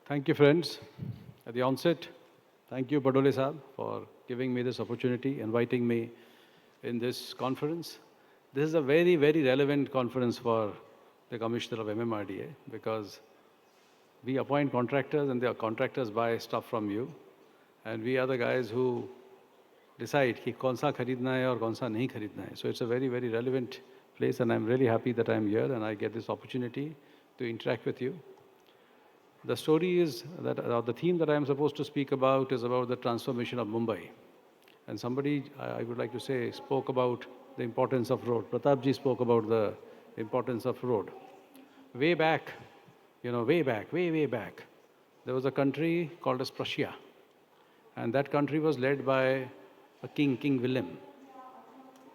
Thank you, friends. At the onset, thank you, Badole Saab, for giving me this opportunity, inviting me in this conference. This is a very, very relevant conference for the Commissioner of MMRDA because we appoint contractors and the contractors buy stuff from you. And we are the guys who decide कि कौन सा खरीदना है और कौन सा नहीं खरीदना है. So it's a very, very relevant place and I'm really happy that I'm here and I get this opportunity to interact with you. The story is that the theme that I am supposed to speak about is about the transformation of Mumbai. And somebody, I would like to say, spoke about the importance of road. Pratapji spoke about the importance of road. Way back, way back, way back, there was a country called as Prussia. And that country was led by a king, King William.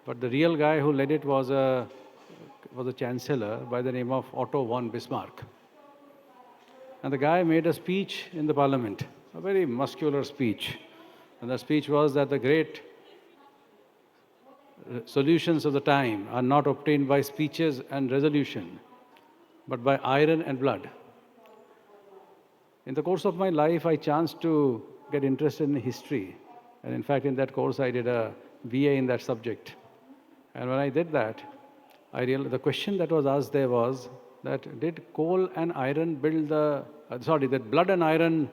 But the real guy who led it was a chancellor by the name of Otto von Bismarck. And the guy made a speech in the parliament, a very muscular speech. And the speech was that the great solutions of the time are not obtained by speeches and resolution, but by iron and blood. In the course of my life, I chanced to get interested in history. And in fact, in that course, I did a BA in that subject. And when I did that, I realized the question that was asked there was that did coal and iron build that blood and iron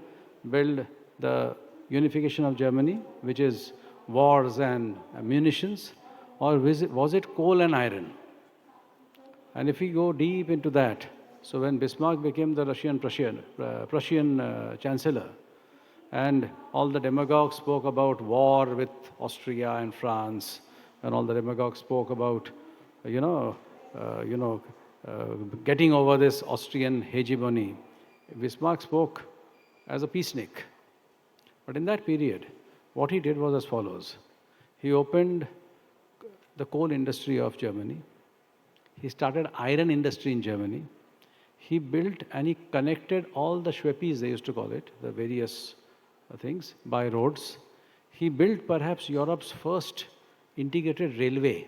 build the unification of Germany, which is wars and munitions, or was it coal and iron? And if we go deep into that, so when Bismarck became the Prussian chancellor, and all the demagogues spoke about war with Austria and France, and all the demagogues spoke about, getting over this Austrian hegemony. Bismarck spoke as a peacenik. But in that period, what he did was as follows. He opened the coal industry of Germany. He started iron industry in Germany. He built and he connected all the Schweppes, they used to call it, the various things, by roads. He built perhaps Europe's first integrated railway.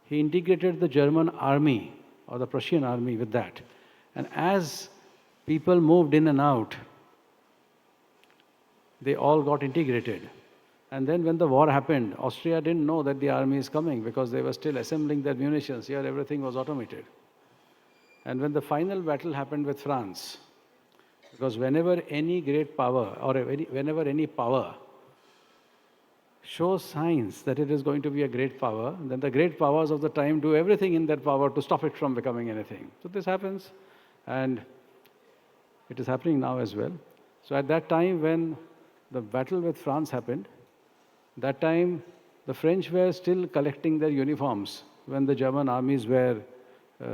He integrated the German army or the Prussian army with that. And as people moved in and out, they all got integrated. And then when the war happened, Austria didn't know that the army is coming because they were still assembling their munitions. Here everything was automated. And when the final battle happened with France, because whenever any great power or whenever any power shows signs that it is going to be a great power, then the great powers of the time do everything in their power to stop it from becoming anything. So this happens, and it is happening now as well. So at that time when the battle with France happened, that time the French were still collecting their uniforms when the German armies were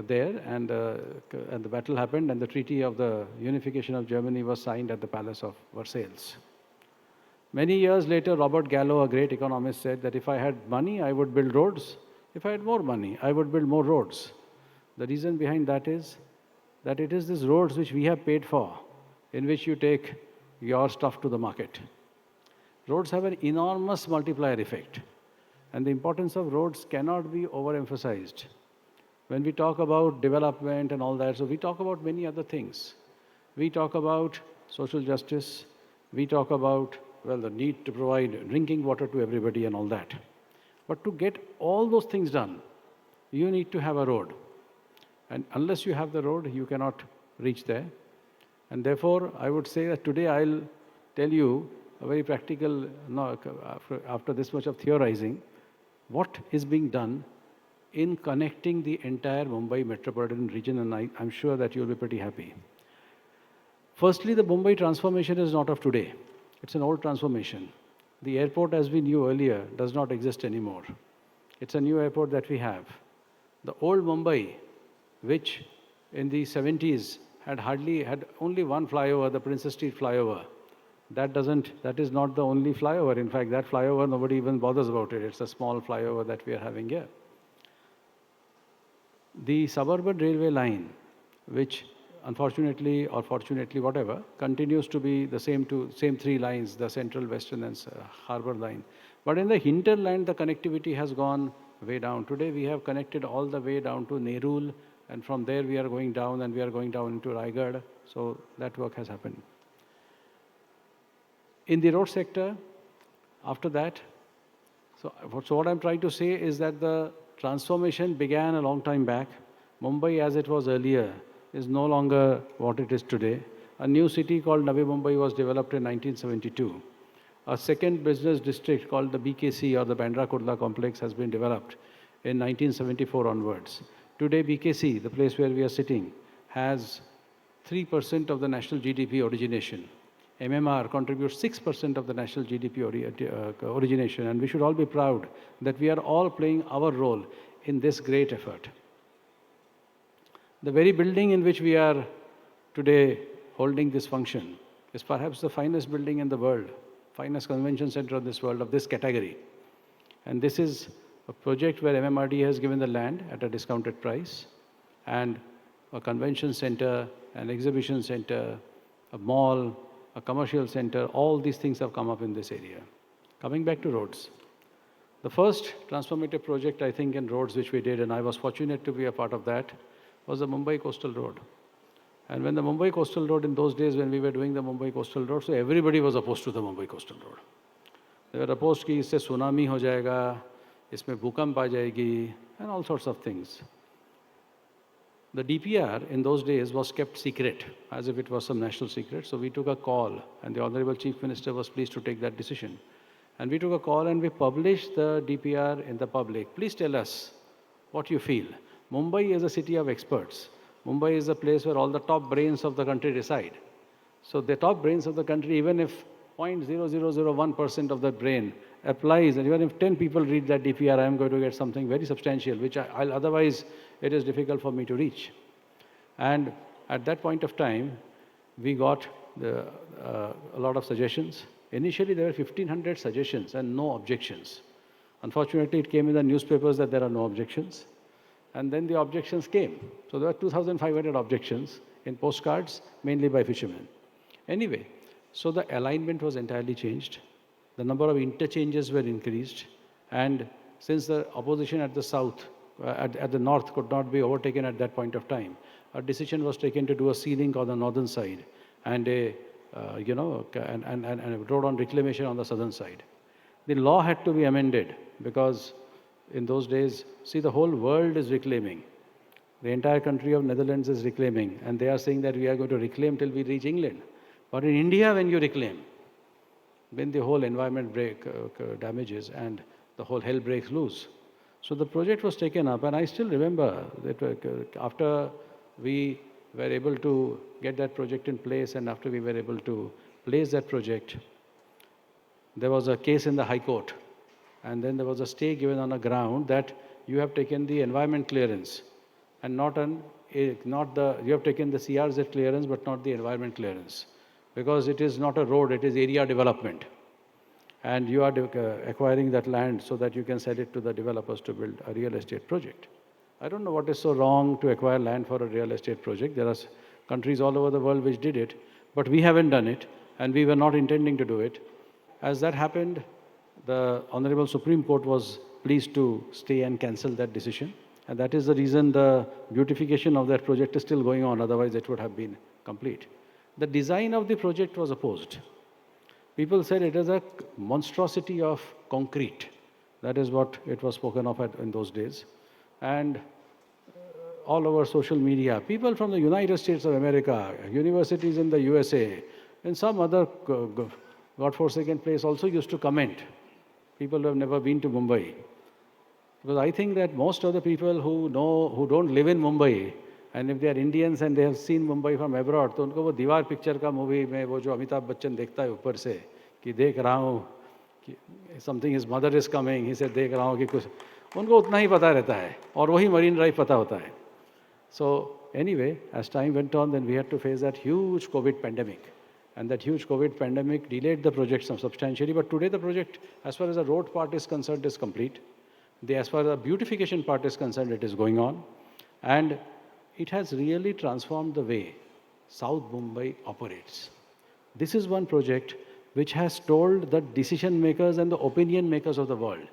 there, and the battle happened, and the Treaty of the Unification of Germany was signed at the Palace of Versailles. Many years later, Robert Gallo, a great economist, said that if I had money, I would build roads. If I had more money, I would build more roads. The reason behind that is that it is these roads which we have paid for, in which you take your stuff to the market. Roads have an enormous multiplier effect, and the importance of roads cannot be overemphasized. When we talk about development and all that, so we talk about many other things. We talk about social justice. We talk about, well, the need to provide drinking water to everybody and all that. But to get all those things done, you need to have a road. And unless you have the road, you cannot reach there. And therefore, I would say that today I'll tell you a very practical, after this much of theorizing, what is being done in connecting the entire Mumbai Metropolitan region, and I'm sure that you'll be pretty happy. Firstly, the Mumbai transformation is not of today. It's an old transformation. The airport, as we knew earlier, does not exist anymore. It's a new airport that we have. The old Mumbai, which in the 70s had only one flyover, the Princess Street flyover. That is not the only flyover. In fact, that flyover, nobody even bothers about it. It's a small flyover that we are having here. The suburban railway line, which unfortunately or fortunately, whatever, continues to be the same three lines, the central, western and harbour line. But in the hinterland, the connectivity has gone way down. Today, we have connected all the way down to Nerul, and from there we are going down, and we are going down into Raigad. So that work has happened. In the road sector, after that, so what I'm trying to say is that the transformation began a long time back. Mumbai, as it was earlier, is no longer what it is today. A new city called Navi Mumbai was developed in 1972. A second business district called the BKC, or the Bandra Kurla complex, has been developed in 1974 onwards. Today, BKC, the place where we are sitting, has 3% of the national GDP origination. MMR contributes 6% of the national GDP origination, and we should all be proud that we are all playing our role in this great effort. The very building in which we are today holding this function is perhaps the finest building in the world, finest convention center in this world of this category. And this is a project where MMRDA has given the land at a discounted price, and a convention center, an exhibition center, a mall, a commercial center, all these things have come up in this area. Coming back to roads. The first transformative project, I think, in roads which we did, and I was fortunate to be a part of that, was the Mumbai Coastal Road. And when the Mumbai Coastal Road, in those days when we were doing the Mumbai Coastal Road, so everybody was opposed to the Mumbai Coastal Road. They were opposed कि इससे tsunami हो जाएगा, इसमें भूकंप आ जाएगी, and all sorts of things. The DPR in those days was kept secret, as if it was some national secret. So we took a call, and the Honorable Chief Minister was pleased to take that decision. And we took a call and we published the DPR in the public. Please tell us what you feel. Mumbai is a city of experts. Mumbai is a place where all the top brains of the country reside. So the top brains of the country, even if 0.0001% of the brain applies, and even if 10 people read that DPR, I am going to get something very substantial, which I'll otherwise it is difficult for me to reach. And at that point of time, we got a lot of suggestions. Initially, there were 1,500 suggestions and no objections. Unfortunately, it came in the newspapers that there are no objections. And then the objections came. So there were 2,500 objections in postcards, mainly by fishermen. Anyway, so the alignment was entirely changed. The number of interchanges were increased. And since the opposition at the south, at the north could not be overtaken at that point of time, a decision was taken to do a sea-link on the northern side and a road on reclamation on the southern side. The law had to be amended because in those days, see, the whole world is reclaiming. The entire country of Netherlands is reclaiming, and they are saying that we are going to reclaim till we reach England. But in India, when you reclaim, then the whole environment damages and the whole hell breaks loose. So the project was taken up, and I still remember that after we were able to get that project in place and after we were able to place that project, there was a case in the High Court, and then there was a stay given on a ground that you have taken the environment clearance and you have taken the CRZ clearance but not the environment clearance, because it is not a road, it is area development. And you are acquiring that land so that you can sell it to the developers to build a real estate project. I don't know what is so wrong to acquire land for a real estate project. There are countries all over the world which did it, but we haven't done it, and we were not intending to do it. As that happened, the Honorable Supreme Court was pleased to stay and cancel that decision. And that is the reason the beautification of that project is still going on, otherwise it would have been complete. The design of the project was opposed. People said it is a monstrosity of concrete. That is what it was spoken of in those days. And all over social media, people from the United States of America, universities in the USA, and some other godforsaken place also used to comment. People who have never been to Mumbai. Because I think that most of the people who don't live in Mumbai, and if they are Indians and they have seen Mumbai from abroad, तो उनको वो दीवार picture का movie में वो जो अमिताभ बच्चन देखता है ऊपर से कि देख रहा हूँ कि something his mother is coming, he said देख रहा हूँ कि कुछ, उनको उतना ही पता रहता है और वही मरीन ड्राइव पता होता है. So anyway, as time went on, then we had to face that huge COVID pandemic. And that huge COVID pandemic delayed the project substantially. But today the project, as far as the road part is concerned, is complete. As far as the beautification part is concerned, it is going on. And it has really transformed the way South Mumbai operates. This is one project which has told the decision makers and the opinion makers of the world,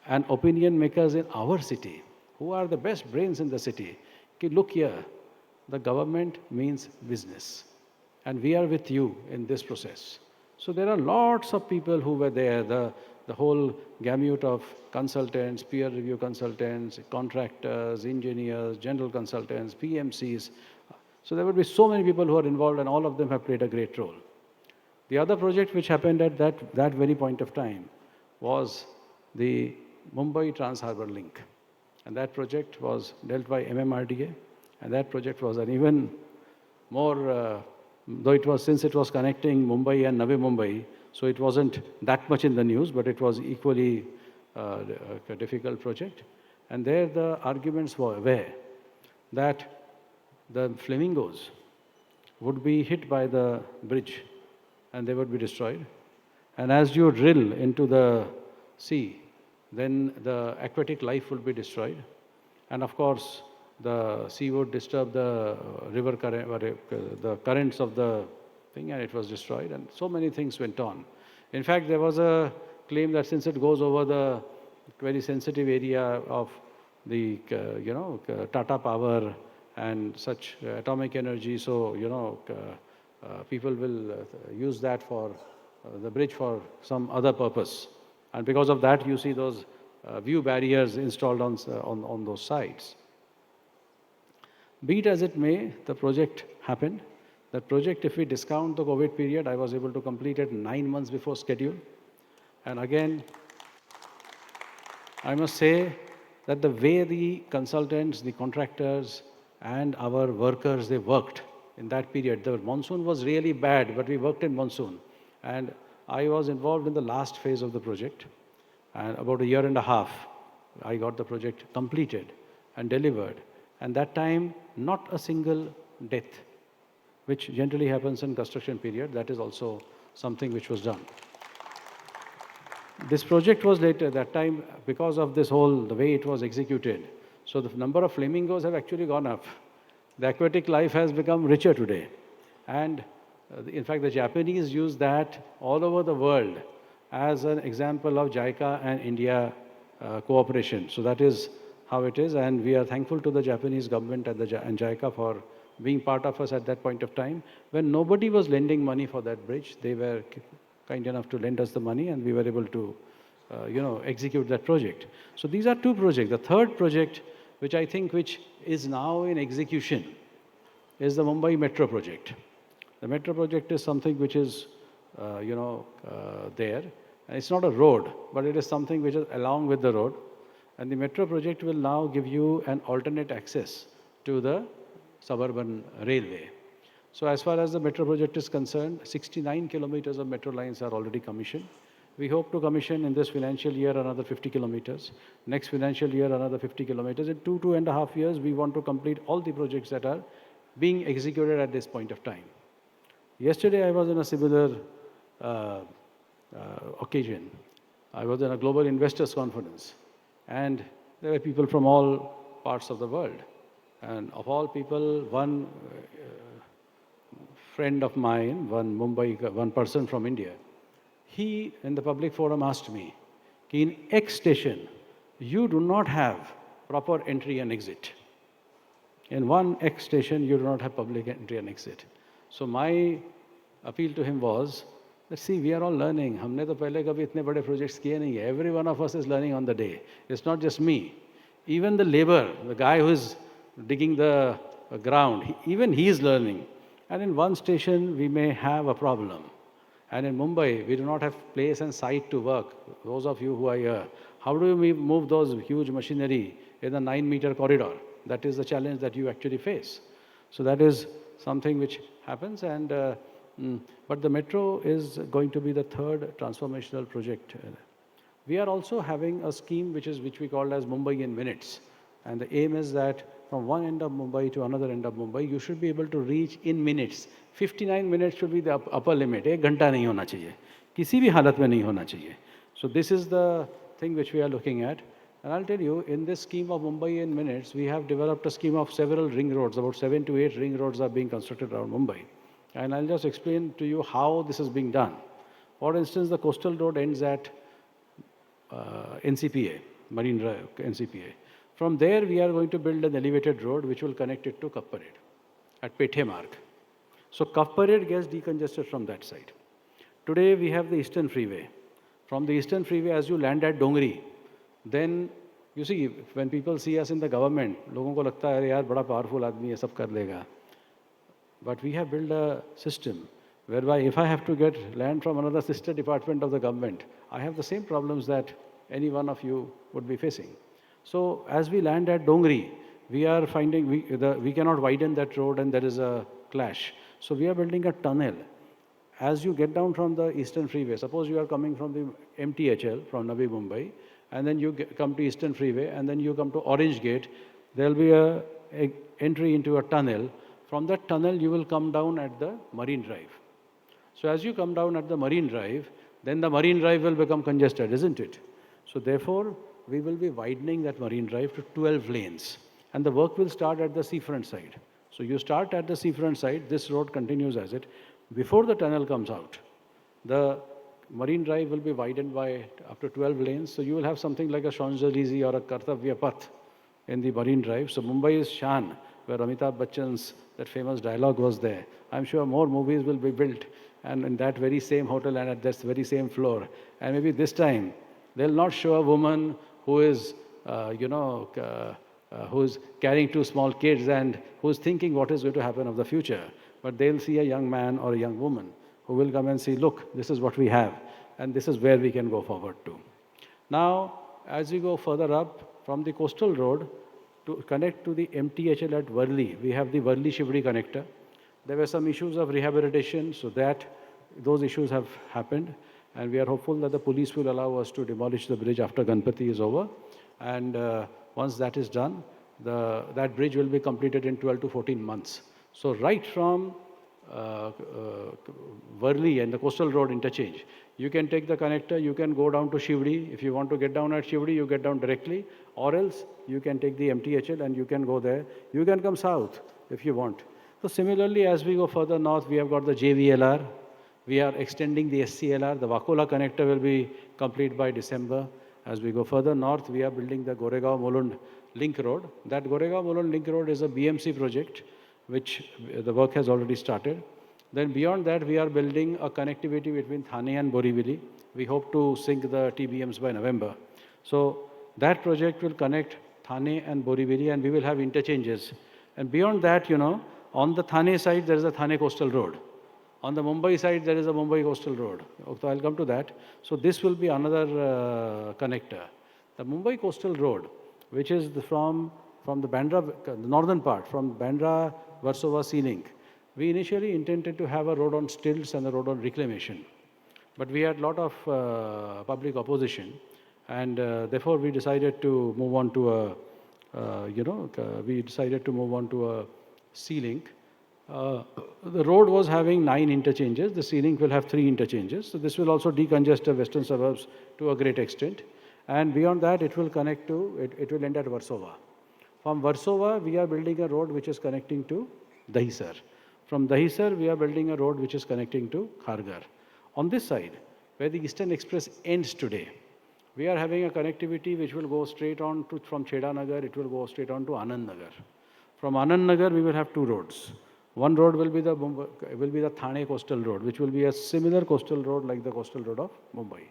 and opinion makers in our city, who are the best brains in the city, कि look here, the government means business. And we are with you in this process. So there are lots of people who were there, the whole gamut of consultants, peer review consultants, contractors, engineers, general consultants, PMCs. So there would be so many people who are involved, and all of them have played a great role. The other project which happened at that very point of time was the Mumbai Transharbour link. And that project was dealt by MMRDA. And that project was an even more, since it was connecting Mumbai and Navi Mumbai, so it wasn't that much in the news, but it was equally a difficult project. And there the arguments were that the flamingos would be hit by the bridge and they would be destroyed. And as you drill into the sea, then the aquatic life would be destroyed. And of course, the sea would disturb the river current, the currents of the thing, and it was destroyed. And so many things went on. In fact, there was a claim that since it goes over the very sensitive area of the, Tata Power and such atomic energy, so, people will use that for the bridge for some other purpose. And because of that, you see those view barriers installed on those sides. Be it as it may, the project happened. That project, if we discount the COVID period, I was able to complete it 9 months before schedule. And again, I must say that the way the consultants, the contractors, and our workers, they worked in that period. The monsoon was really bad, but we worked in monsoon. And I was involved in the last phase of the project. And about a year and a half, I got the project completed and delivered. And that time, not a single death, which generally happens in construction period. That is also something which was done. This project was later, that time, because of this whole, the way it was executed. So the number of flamingos have actually gone up. The aquatic life has become richer today. And in fact, the Japanese use that all over the world as an example of JICA and India cooperation. So that is how it is. And we are thankful to the Japanese government and JICA for being part of us at that point of time. When nobody was lending money for that bridge, they were kind enough to lend us the money, and we were able to, execute that project. So these are two projects. The third project, which I think which is now in execution, is the Mumbai Metro project. The Metro project is something which is, there. And it's not a road, but it is something which is along with the road. And the Metro project will now give you an alternate access to the suburban railway. So as far as the Metro project is concerned, 69 kilometers of metro lines are already commissioned. We hope to commission in this financial year another 50 kilometers. Next financial year, another 50 kilometers. In 2.5 years, we want to complete all the projects that are being executed at this point of time. Yesterday, I was in a similar occasion. I was in a global investors conference, and there were people from all parts of the world. And of all people, one friend of mine, one person from India, he, in the public forum, asked me, in X station, you do not have proper entry and exit. In one X station, you do not have public entry and exit. So my appeal to him was, let's see, we are all learning. हमने तो पहले कभी इतने बड़े projects किए नहीं है. Every one of us is learning on the day. It's not just me. Even the labor, the guy who is digging the ground, even he is learning. And in one station, we may have a problem. And in Mumbai, we do not have place and site to work. Those of you who are here, how do you move those huge machinery in a 9-meter corridor? That is the challenge that you actually face. So that is something which happens. And but the metro is going to be the third transformational project. We are also having a scheme which we call as Mumbai In Minutes. And the aim is that from one end of Mumbai to another end of Mumbai, you should be able to reach in minutes. 59 minutes should be the upper limit. 1 घंटा नहीं होना चाहिए. किसी भी हालत में नहीं होना चाहिए. So this is the thing which we are looking at. And I'll tell you, in this scheme of Mumbai In Minutes, we have developed a scheme of several ring roads. About 7 to 8 ring roads are being constructed around Mumbai. And I'll just explain to you how this is being done. For instance, the coastal road ends at NCPA, Marine Drive, NCPA. From there, we are going to build an elevated road which will connect it to Cup Parade at Pethe Marg. So Cup Parade gets decongested from that side. today we have the Eastern Freeway. From the Eastern Freeway, as you land at Dongri, then you see, when people see us in the government, लोगों को लगता है यार बड़ा powerful आदमी है, सब कर लेगा. But we have built a system whereby if I have to get land from another sister department of the government, I have the same problems that any one of you would be facing. So as we land at Dongri, we are finding we cannot widen that road and there is a clash. So we are building a tunnel. As you get down from the Eastern Freeway, suppose you are coming from the MTHL from Navi Mumbai, and then you come to Eastern Freeway, and then you come to Orange Gate, there will be a entry into a tunnel. From that tunnel, you will come down at the Marine Drive. So as you come down at the Marine Drive, then the Marine Drive will become congested, isn't it? So therefore, we will be widening that Marine Drive to 12 lanes. And the work will start at the seafront side. So you start at the seafront side, this road continues as it. Before the tunnel comes out, the Marine Drive will be widened by up to 12 lanes. So you will have something like a Champs-Élysées or a Kartavya Path in the Marine Drive. So Mumbai is Shan, where Amitabh Bachchan's that famous dialogue was there. I'm sure more movies will be built and in that very same hotel and at that very same floor. And maybe this time, they'll not show a woman who is, who's carrying two small kids and who's thinking what is going to happen of the future. But they'll see a young man or a young woman who will come and see, look, this is what we have, and this is where we can go forward to. Now, as we go further up from the coastal road to connect to the MTHL at Worli, we have the Worli-Shivdi connector. There were some issues of rehabilitation, so that those issues have happened, and we are hopeful that the police will allow us to demolish the bridge after Ganpati is over. And once that is done, that bridge will be completed in 12 to 14 months. So right from Worli and the coastal road interchange, you can take the connector, you can go down to Shivdi. If you want to get down at Shivdi, you get down directly, or else you can take the MTHL and you can go there. You can come south if you want. So similarly, as we go further north, we have got the JVLR. We are extending the SCLR. The Wakola connector will be complete by December. As we go further north, we are building the Goregaon-Mulund link road. That Goregaon-Mulund link road is a BMC project, which the work has already started. Then beyond that, we are building a connectivity between Thane and Borivali. We hope to sink the TBMs by November. So that project will connect Thane and Borivali, and we will have interchanges. And beyond that, on the Thane side, there is a Thane coastal road. On the Mumbai side, there is a Mumbai coastal road. So I'll come to that. So this will be another connector. The Mumbai coastal road, which is from the Bandra, the northern part, from Bandra, Warsaw Sea Link, we initially intended to have a road on stilts and a road on reclamation. But we had a lot of public opposition, and therefore we decided to move on to a sea link. The road was having 9 interchanges. The sea link will have 3 interchanges. So this will also decongest the western suburbs to a great extent. And beyond that, it will connect to, it will end at Warsaw. From Warsaw, we are building a road which is connecting to Dahisar. From Dahisar, we are building a road which is connecting to Kharghar. On this side, where the Eastern Express ends today, we are having a connectivity which will go straight on to, from Cheda Nagar, it will go straight on to Anand Nagar. From Anand Nagar, we will have 2 roads. One road will be the Thane coastal road, which will be a similar coastal road like the coastal road of Mumbai.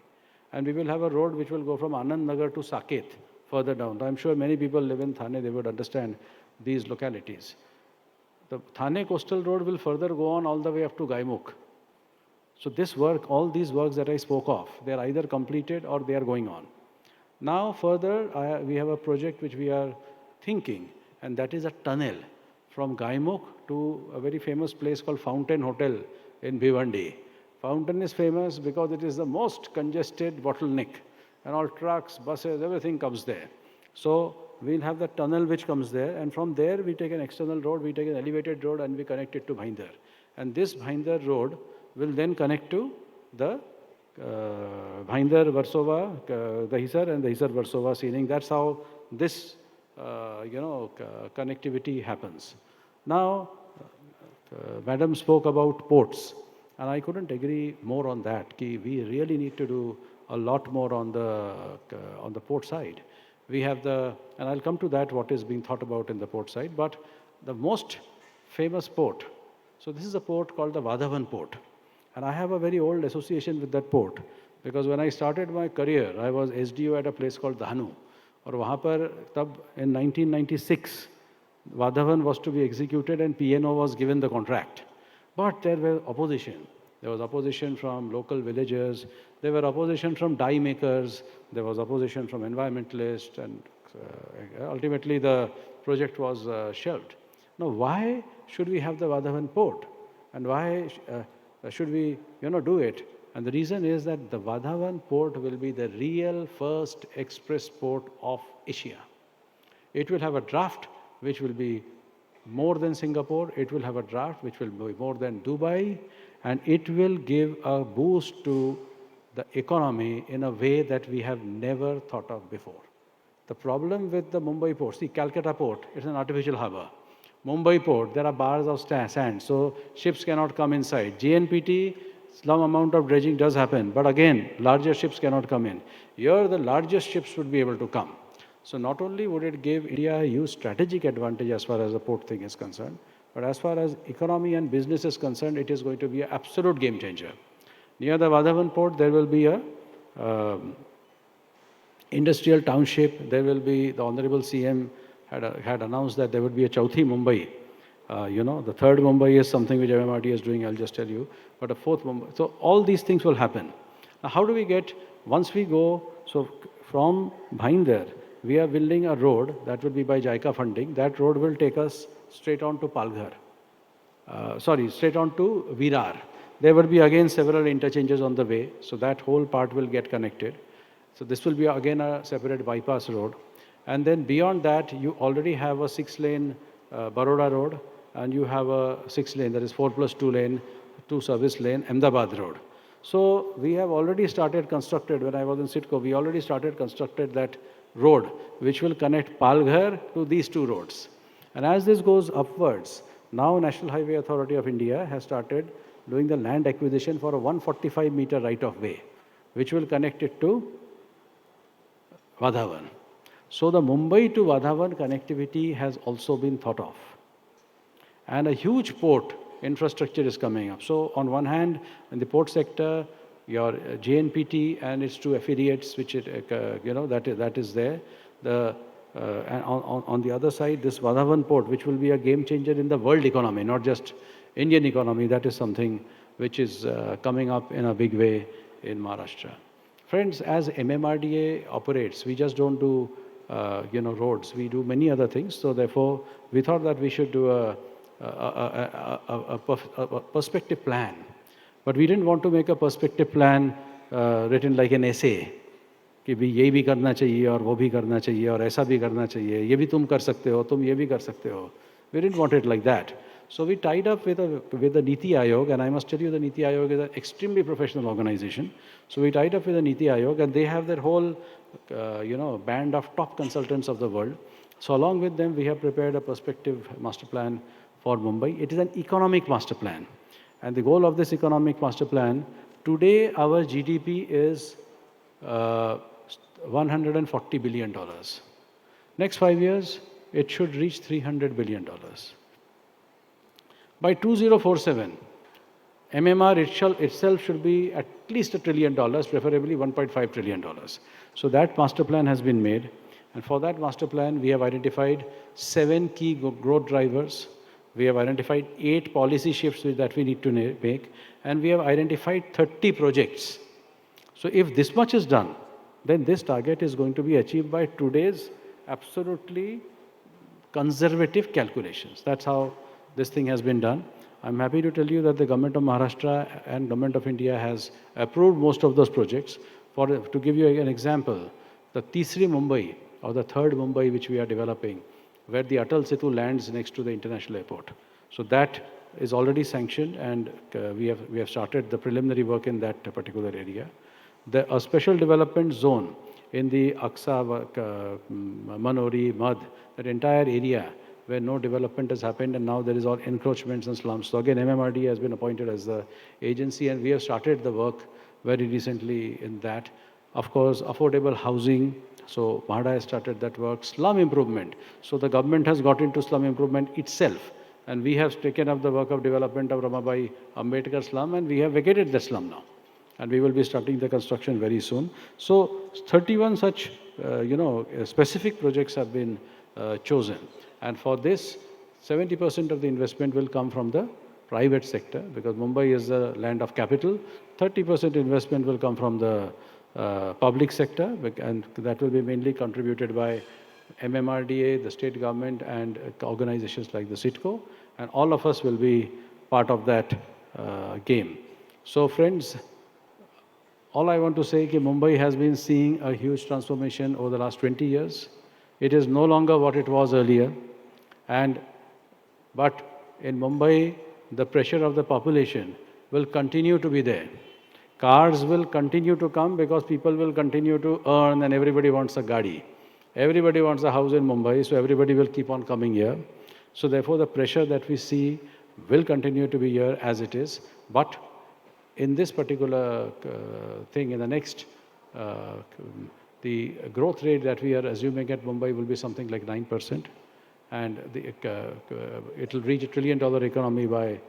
And we will have a road which will go from Anand Nagar to Saket, further down. I'm sure many people live in Thane, they would understand these localities. The Thane coastal road will further go on all the way up to Gaimukh. So this work, all these works that I spoke of, they are either completed or they are going on. Now further, we have a project which we are thinking, and that is a tunnel from Gaimukh to a very famous place called Fountain Hotel in Bhiwandi. Fountain is famous because it is the most congested bottleneck, and all trucks, buses, everything comes there. So we'll have the tunnel which comes there, and from there we take an external road, we take an elevated road, and we connect it to Bhainder. And this Bhainder road will then connect to the Bhainder, Warsaw, Dahisar, and Dahisar, Warsaw Sea Link. That's how this connectivity happens. Now, Madam spoke about ports, and I couldn't agree more on that. We really need to do a lot more on the port side. We have and I'll come to that, what is being thought about in the port side, but the most famous port, so this is a port called the Vadhavan port. And I have a very old association with that port, because when I started my career, I was SDO at a place called Dahanu. और वहाँ पर तब in 1996, Vadhavan was to be executed and PNO was given the contract. But there was opposition. There was opposition from local villagers. There were opposition from die makers. There was opposition from environmentalists. And ultimately, the project was shelved. Now, why should we have the Vadhavan port? And why should we, do it? And the reason is that the Vadhavan port will be the real first express port of Asia. It will have a draft which will be more than Singapore. It will have a draft which will be more than Dubai. And it will give a boost to the economy in a way that we have never thought of before. The problem with the Mumbai port, see, Calcutta port, it's an artificial harbor. Mumbai port, there are bars of sand, so ships cannot come inside. JNPT, some amount of dredging does happen, but again, larger ships cannot come in. Here, the largest ships would be able to come. So not only would it give India a huge strategic advantage as far as the port thing is concerned, but as far as economy and business is concerned, it is going to be an absolute game changer. Near the Vadhavan port, there will be a industrial township. There will be, the Honorable CM had announced that there would be a Chauthi Mumbai. The third Mumbai is something which MMRDA is doing, I'll just tell you. But a fourth Mumbai. So all these things will happen. Now, how do we get, once we go, so from Bhinder, we are building a road that will be by JICA funding. That road will take us straight on to Palghar. Straight on to Virar. There will be again several interchanges on the way. So that whole part will get connected. So this will be again a separate bypass road. And then beyond that, you already have a 6-lane Baroda road, and you have a 6-lane, that is 4+2 lane, 2 service lane, Ahmedabad road. So we have already started constructed, when I was in CITCO, we already started constructed that road, which will connect Palghar to these 2 roads. And as this goes upwards, now National Highway Authority of India has started doing the land acquisition for a 145-meter right-of-way, which will connect it to Vadhavan. So the Mumbai to Vadhavan connectivity has also been thought of. And a huge port infrastructure is coming up. So on one hand, in the port sector, your JNPT and its 2 affiliates, which that is there. And on the other side, this Vadhavan port, which will be a game changer in the world economy, not just Indian economy. That is something which is coming up in a big way in Maharashtra. Friends, as MMRDA operates, we just don't do roads. We do many other things. So therefore, we thought that we should do a perspective plan. But we didn't want to make a perspective plan written like an essay. कि भी ये भी करना चाहिए और वो भी करना चाहिए और ऐसा भी करना चाहिए. ये भी तुम कर सकते हो, तुम ये भी कर सकते हो. We didn't want it like that. So we tied up with the Niti Aayog, and I must tell you the Niti Aayog is an extremely professional organization. So we tied up with the Niti Aayog, and they have their whole band of top consultants of the world. So along with them, we have prepared a perspective master plan for Mumbai. It is an economic master plan. And the goal of this economic master plan, today our GDP is $140 billion. Next 5 years, it should reach $300 billion. By 2047, MMR itself should be at least $1 trillion, preferably $1.5 trillion. So that master plan has been made. And for that master plan, we have identified 7 key growth drivers. We have identified 8 policy shifts that we need to make. And we have identified 30 projects. So if this much is done, then this target is going to be achieved by today's absolutely conservative calculations. That's how this thing has been done. I'm happy to tell you that the government of Maharashtra and government of India has approved most of those projects. To give you an example, the Tisri Mumbai, or the third Mumbai which we are developing, where the Atal Setu lands next to the international airport. So that is already sanctioned, and we have started the preliminary work in that particular area. A special development zone in the Aksa, Manori, Madh, that entire area where no development has happened, and now there is all encroachments and slums. So again, MMRDA has been appointed as the agency, and we have started the work very recently in that. Of course, affordable housing. So MHADA has started that work. Slum improvement. So the government has got into slum improvement itself. And we have taken up the work of development of Ramabai Ambedkar slum, and we have vacated the slum now. And we will be starting the construction very soon. So 31 such, specific projects have been chosen. And for this, 70% of the investment will come from the private sector, because Mumbai is the land of capital. 30% investment will come from the public sector, and that will be mainly contributed by MMRDA, the state government, and organizations like the CITCO, and all of us will be part of that game. So friends, all I want to say is that Mumbai has been seeing a huge transformation over the last 20 years. It is no longer what it was earlier. But in Mumbai, the pressure of the population will continue to be there. Cars will continue to come because people will continue to earn, and everybody wants a gadi. Everybody wants a house in Mumbai, so everybody will keep on coming here. So therefore, the pressure that we see will continue to be here as it is. But in this particular thing, in the next, the growth rate that we are assuming at Mumbai will be something like 9%. And it will reach $1 trillion economy by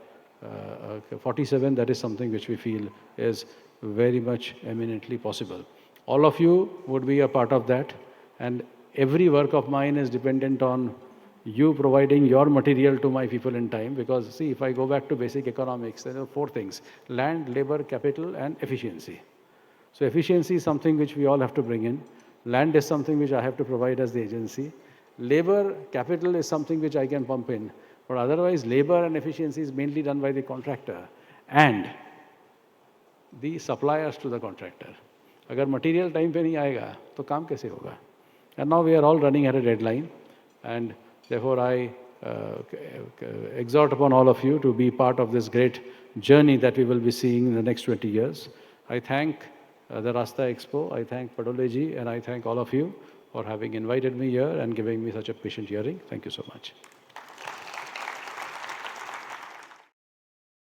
47. That is something which we feel is very much eminently possible. All of you would be a part of that, and every work of mine is dependent on you providing your material to my people in time. Because see, if I go back to basic economics, there are 4 things: land, labor, capital, and efficiency. So efficiency is something which we all have to bring in. Land is something which I have to provide as the agency. Labor, capital is something which I can pump in. But otherwise, labor and efficiency is mainly done by the contractor and the suppliers to the contractor. Agar material time pe nahi aayega, to kaam kaise hoga? And now we are all running at a deadline, and therefore I exhort upon all of you to be part of this great journey that we will be seeing in the next 20 years. I thank the Rahsta Expo, I thank Padoleji, and I thank all of you for having invited me here and giving me such a patient hearing. Thank you so much.